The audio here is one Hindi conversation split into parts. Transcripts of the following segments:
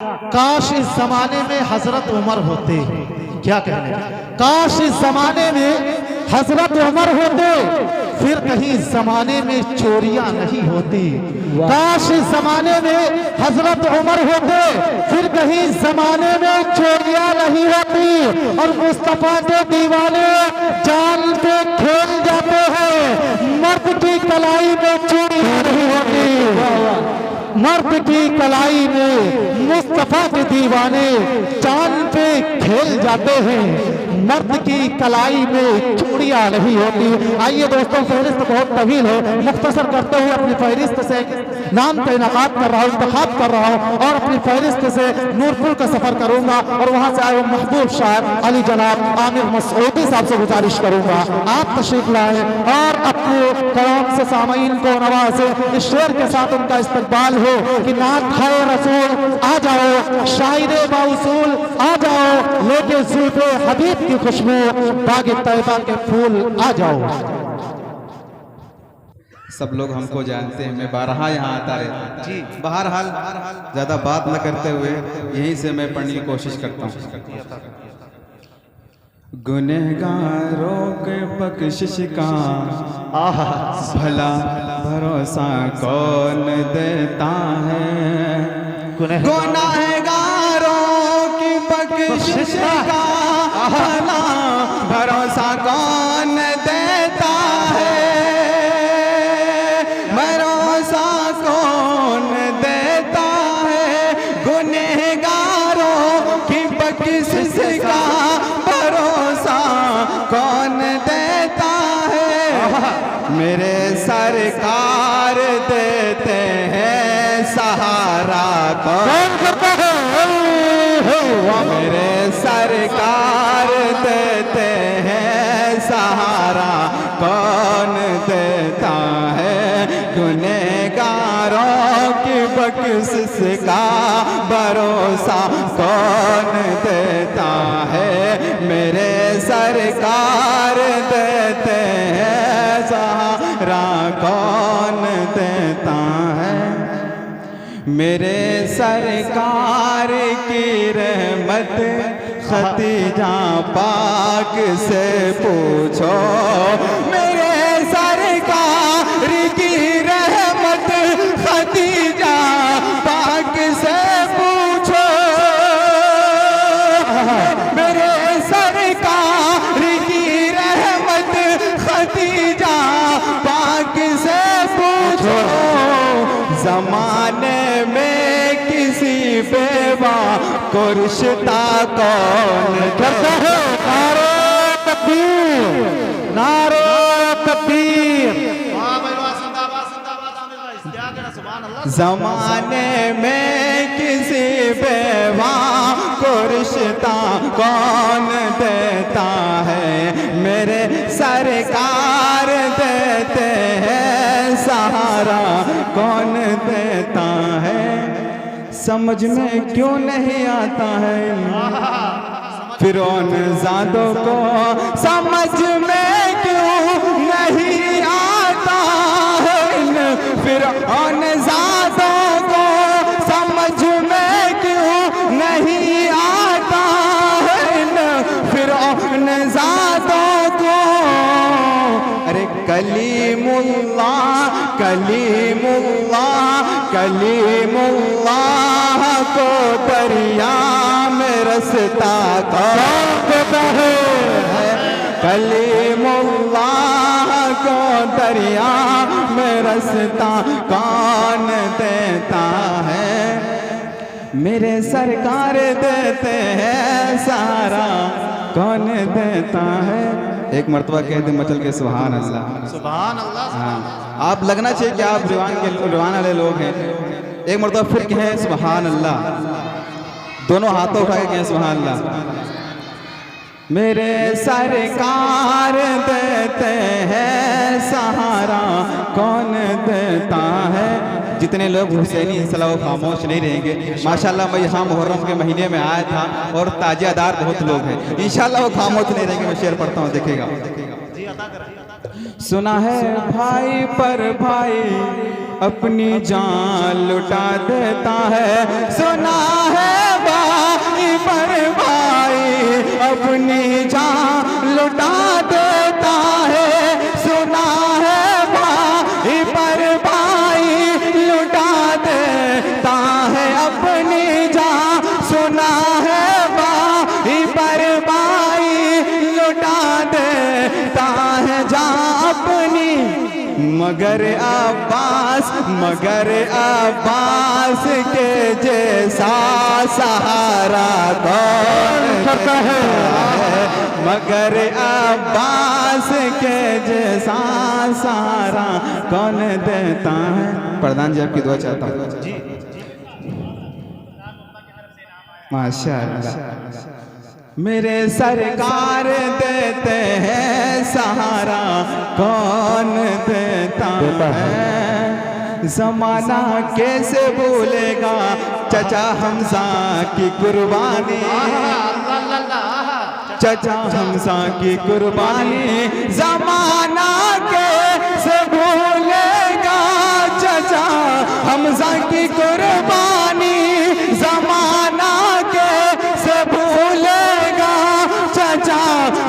काश इस जमाने में हजरत उमर होते। क्या कहने, काश इस जमाने में हजरत उमर होते, फिर कहीं जमाने में चोरियां नहीं होती। काश इस जमाने में हजरत उमर होते, फिर कहीं जमाने में चोरियां नहीं होती। और मुस्तफा के दीवाने जान पे खेल जाते हैं, मर्द की कलाई में चोरियां नहीं होती। मर्द की कलाई में मुस्तफा के दीवाने चांद पे खेल जाते हैं, मर्द की कलाई में चूड़ियां नहीं होती। आइए दोस्तों, फहरिस्त बहुत तवील है, मुख्तसर करते हुए अपनी फहरिस्त से नाम का इनाकात कर रहा हूँ, इंतखाब कर रहा हूँ और अपनी फहरिस्त से नूरपुर का सफर करूंगा और वहां से आए हुए महबूब शायर अली जनाब आमिर मसूदी साहब से गुजारिश करूंगा आप तशरीफ लाए और अपने कलाम से सामईन को नवाजे। इस शेर के साथ उनका इस्तकबाल हो कि नात है रसूल आ जाओ, शायरे बाउसूल आ जाओ, लेके ज़ुल्फ़े हबीब की खुशबू, बाग़ तैयबा के फूल आ जाओ। सब लोग हमको जानते हैं, मैं बारहा यहाँ आता रहता जी। बहरहाल ज्यादा बात न करते हुए यहीं से मैं पढ़ने की कोशिश करता हूँ। गुनहगारों के बख्शिश का भला भरोसा कौन देता है। गुनहगारों की बख्शिश का भला भरोसा कौन देता है। भरोसा कौन देता है। गुनहगारों की बख्शिश का भरोसा कौन देता है। मेरे सरकार देते हैं सहारा कौन करता है। मेरे सरकार देते हैं सहारा कौन देता है। गुनहगारों की बख्शिश का भरोसा कौन देता है। मेरे सरकार देते हैं सहारा कौन देता है। मेरे सरकार की रहमत खतीजा पाक से पूछो। मेरे सरकार की रहमत खतीजा पाक से पूछो। मेरे सरकार की रहमत खतीजा पाक से पूछो। जमाने में किसी बेवा को रिश्ता कौन करता है। नारे तकबीर, नारे तकबीर। जमाने में किसी बेवा को रिश्ता कौन देता है। मेरे सरकार देते हैं सहारा कौन देता है। समझ में क्यों नहीं आता है फिरौन ज़ादों को, समझ में क्यों नहीं आता है फिरौन ज़ादों को, समझ में क्यों नहीं आता है फिरौन ज़ादों को। अरे कलीमुल्लाह कलीमुल्लाह कलीमुल्लाह को दरिया में रास्ता कौन देता है। कलीमुल्लाह को दरिया में रास्ता कौन देता है। मेरे सरकार देते हैं सहारा कौन देता है। एक मर्तबा कह दे मचल के सुभान अल्लाह, सुभान अल्लाह। हाँ, आप लगना चाहिए कि आप रिवान वाले लोग हैं। एक मर्तबा फिर कहें सुभान अल्लाह, दोनों हाथों उठा के कहें सुभान अल्लाह। मेरे सरकार देते हैं सहारा कौन देता है। जितने लोग हुसैनी इंशाल्लाह वो खामोश नहीं रहेंगे। माशाल्लाह मैं यहाँ मुहर्रम के महीने में आया था और ताजियादार बहुत लोग हैं, इंशाल्लाह वो खामोश नहीं रहेंगे। मैं शेर पढ़ता हूँ, देखिएगा। सुना है भाई पर भाई अपनी जान लुटा देता है। सुना है भाई पर भाई अपनी जान लुटा देता है। सुना है भाई पर भाई लुटा देता है अपनी जान। सुना है भाई पर भाई लुटा देता है जान अपनी। मगर अब्बास के जैसा सहारा कौन करता है। मगर अब्बास के जैसा सहारा कौन देता है। प्रधान जी आपकी दुआ चाहता हूँ। माशाअल्लाह। मेरे सरकार देते हैं सहारा कौन देता है। जमाना कैसे भूलेगा चचा हमजा की कुर्बानी। चचा हमजा की कुर्बानी। जमाना कैसे भूलेगा चचा हमजा की कुर्बानी। जमाना कैसे भूलेगा चचा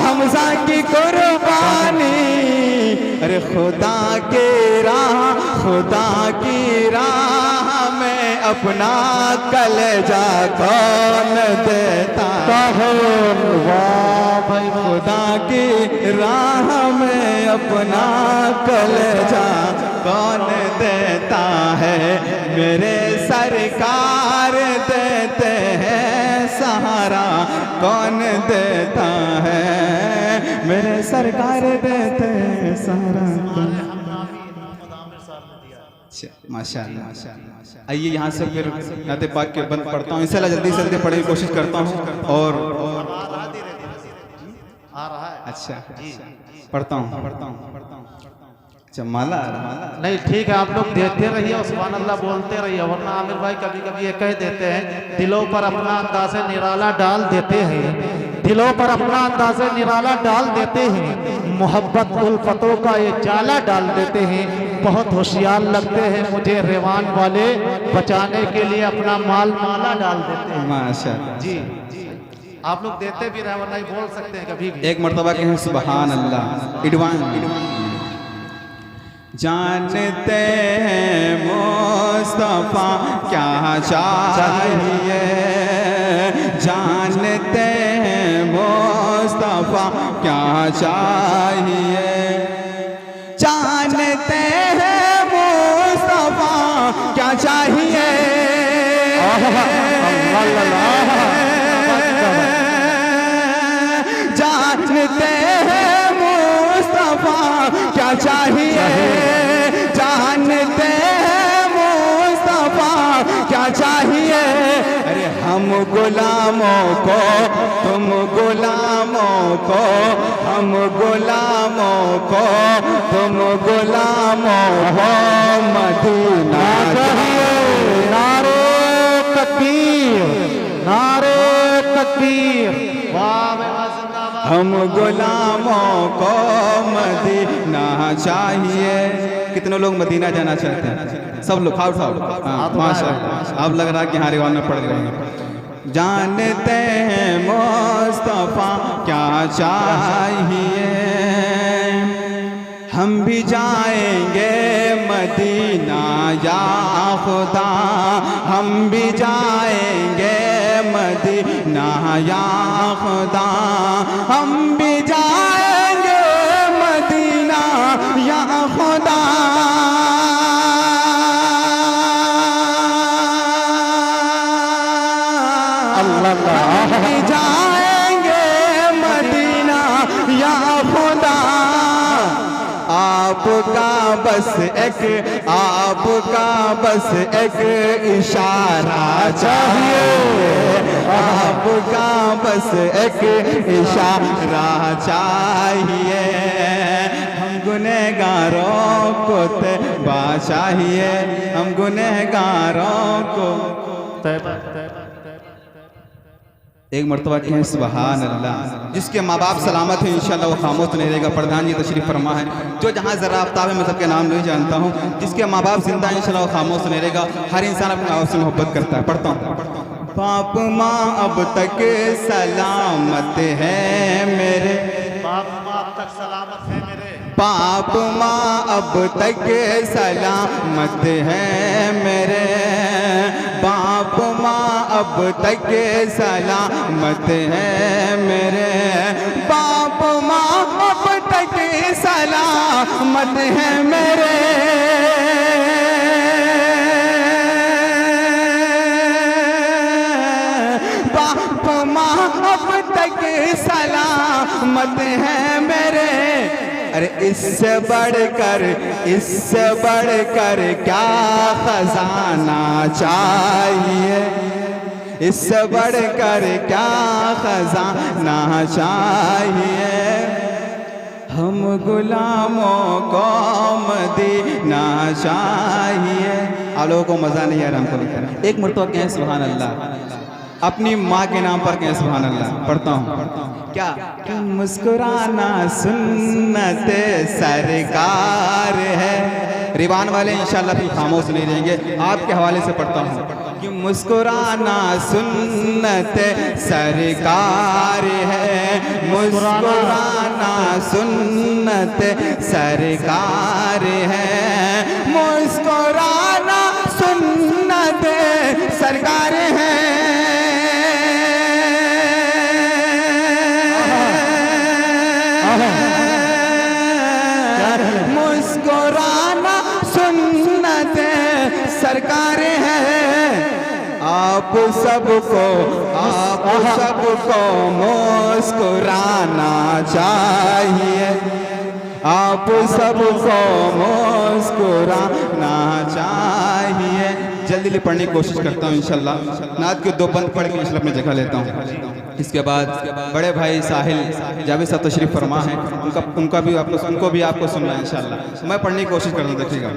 हमजा की कुर्बानी। अरे खुदा की राह में अपना कलेजा कौन देता है। वाह भाई खुदा की राह में अपना कलेजा कौन देता है। मेरे सरकार देते हैं सहारा कौन देता है। मेरे सरकार देते हैं सहारा। माशाअल्लाह। आइए यहाँ से फिर नाते पाक के बंद पढ़ता हूँ। इंशाअल्लाह जल्दी से जल्दी पढ़ने की कोशिश करता हूँ। और अच्छा पढ़ता हूँ। अच्छा माला नहीं ठीक है, आप लोग देते रहिए और सुभान अल्लाह बोलते रहिए। वरना आमिर भाई कभी कभी ये कह देते हैं दिलों पर अपना अंदाज़े निराला डाल देते हैं। दिलों पर अपना अंदाज़े निराला डाल देते हैं। मोहब्बत उल्फतों का ये जाला डाल देते हैं। बहुत होशियार लगते हैं मुझे रेवान वाले, बचाने के लिए अपना माल माला डाल देते हैं। माशाअल्लाह जी आप लोग देते भी रहे वरना ही बोल सकते हैं कभी भी। एक मर्तबा कहें सुभान अल्लाह। इडवान जानते हैं मुस्तफा क्या चाहिए। जानते हैं मुस्तफा क्या चाहिए। जानते हैं मुस्तफा क्या चाहिए। जानते हैं मुस्तफा क्या चाहिए। जानते हैं मुस्तफा क्या चाहिए। अरे हम गुलामों को तुम गुलामों को, हम गुलामों को तुम गुलामों को मदीना चाहिए। नारे तकबीर, नारे तकबीर। हम गुलामों को मदीना चाहिए। कितने लोग मदीना जाना चाहते हैं। सब लोग खाओ खाओ। माशाअल्लाह आप लग रहा है कि हमारे रिवान में पढ़ रहे हैं। जानते हैं मुस्तफा क्या चाहिए। हम भी जाएंगे मदीना या खुदा। हम भी जाएंगे मदीना या खुदा। हम भी जाएंगे मदीना या खुदा। हम भी जाएंगे मदीना या खुदा। आपका बस एक इशारा चाहिए। आपका बस एक इशारा चाहिए। हम गुनहगारों को तौबा चाहिए। हम गुनहगारों को एक मरतबा कहें सुबहान अल्लाह। जिसके माँ बाप सलामत हैं इंशाल्लाह वो खामोश नहीं रहेगा। प्रधान जी तशरीफ फरमा है जो जहाँ ज़रा आफ्ताब है, मैं सबके नाम नहीं जानता हूँ। जिसके माँ बाप जिंदा हैं इंशाल्लाह वो खामोश नहीं रहेगा। हर इंसान अपने माँ बाप से मोहब्बत करता है। पढ़ता हूँ। बाप माँ अब तक सलामत है मेरे, बाप माँ अब तक सलामत है मेरे, बाप माँ अब तक सलामत है मेरे, बाप माँ अब तक सलामत है मेरे, बाप माँ अब तक सलामत है मेरे, बाप माँ अब तक सलामत है मेरे। अरे इससे बढ़कर क्या खजाना चाहिए, इससे बढ़कर क्या खजाना चाहिए, हम गुलामों को मदीना चाहिए। आप लोगों को मज़ा नहीं आ रहा हमको लिखा है। एक मरतबा कहें सुभान अल्लाह। अपनी माँ के नाम पर कहें सुभान अल्लाह। पढ़ता हूँ। क्या मुस्कुराना सुन्नत सरकार है। रिवान वाले इंशाल्लाह फिर खामोश नहीं रहेंगे, आपके हवाले से पढ़ता हूँ कि मुस्कुराना सुन्नत सरकार है, मुस्कुराना सुन्नत सरकार है, मुस्कुराना सुन्नत सरकार है, मुस्कुराना सुन्नत सरकार है। आप सबको मुस्कुराना चाहिए, आप सबको मुस्कुराना चाहिए। जल्दी जल्दी पढ़ने की कोशिश करता हूँ इंशाल्लाह। नात के 2 बंद पढ़ के इंशाल्लाह अपनी जगह लेता हूँ। इसके बाद बड़े भाई साहिल जावेद साहब तशरीफ फरमा है, उनको भी आपको सुनना है इंशाल्लाह। मैं पढ़ने की कोशिश करता हूँ। देखिएगा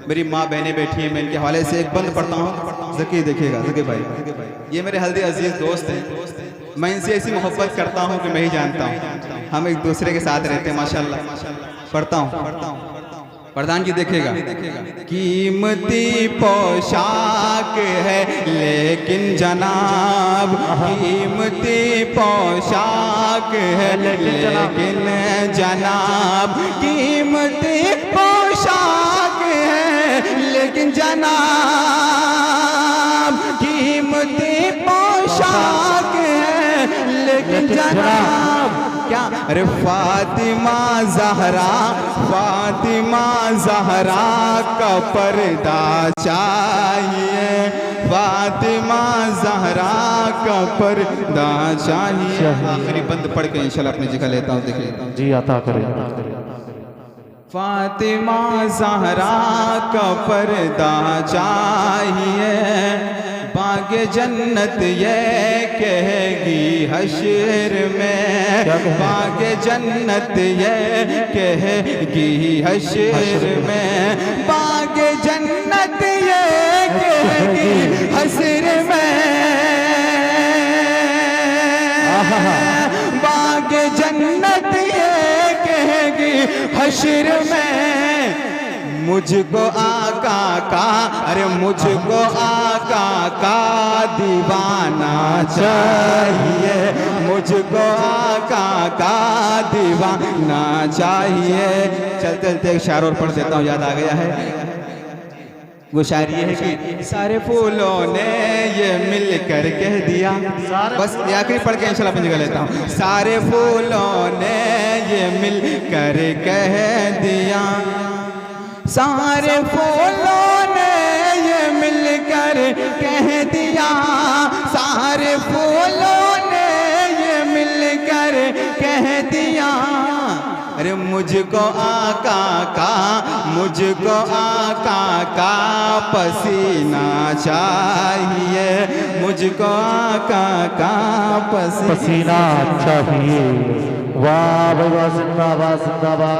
मेरी माँ बहनें बैठी हैं, मैं इनके हवाले से एक बंद पढ़ता हूँ। ज़की देखिएगा, ज़की भाई ये मेरे हल्दी अजीज़ दोस्त हैं। मैं इनसे ऐसी मोहब्बत करता हूँ कि मैं ही जानता हूँ। हम एक दूसरे के साथ रहते हैं माशाल्लाह। पढ़ता हूँ। प्रधान जी देखिएगा, कीमती पोशाक है लेकिन जनाब, कीमती पोशाक है लेकिन जनाब, कीमती पोशाक है लेकिन जनाब, कीमती पोशाक है लेकिन जनाब। क्या अरे फातिमा ज़हरा का पर्दा चाहिए, फातिमा ज़हरा का पर्दा चाहिए। आखिरी बंद पढ़ के इंशाल्लाह अपनी जगह लेता हूँ। देखिए जी अता करें। फातिमा ज़हरा का पर्दा चाहिए, बागे जन्नत ये कहेगी हश्र में, बागे जन्नत ये कहेगी हश्र में, बागे जन्नत ये कहेगी हश्र में, बागे जन्नत ये कहेगी हश्र में। मुझको आका का, अरे मुझको आका का दीवाना चाहिए, मुझको आका का दीवाना चाहिए। चलते चलते एक शायर और पढ़ देता हूँ, याद आ गया है। वो शायरी है कि सारे फूलों ने ये मिलकर कह दिया, बस ये आखिरी पढ़ के इंशाल्लाह अपनी जगह लेता हूँ। सारे फूलों ने ये मिलकर कह दिया, सारे फूलों ने ये मिलकर कह दिया, सारे फूलों ने ये मिलकर कह दिया। अरे मुझको आका का पसीना चाहिए, मुझको आका का पसीना चाहिए। वाह भाई वाह, जिंदाबाद जिंदाबाद।